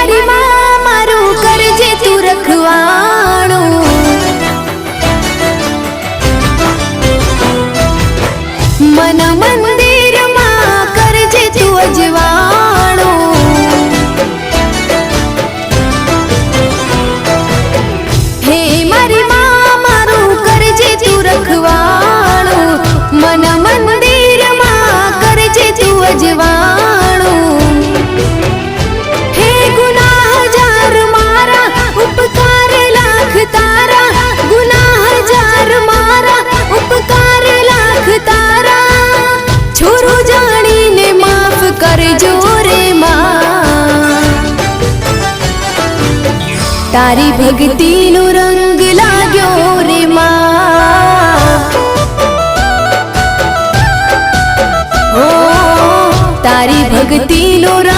मारी माँ मारू करजे तू रखवाणो। मन मंदिर माँ करजे तू अजवाणो। हे मारी माँ मारू करजे तू रखवाणो। मन मंदिर माँ करजे तू अजवाणो। हे गुनाह जार मारा उपकार लाख तारा। गुनाह जार मारा उपकार लाख तारा। छोरो जानी ने माफ करजो रे माँ। तारी भक्ति नो रंग लाग्यो रे माँ। ओ तारी भक्ति नो रंग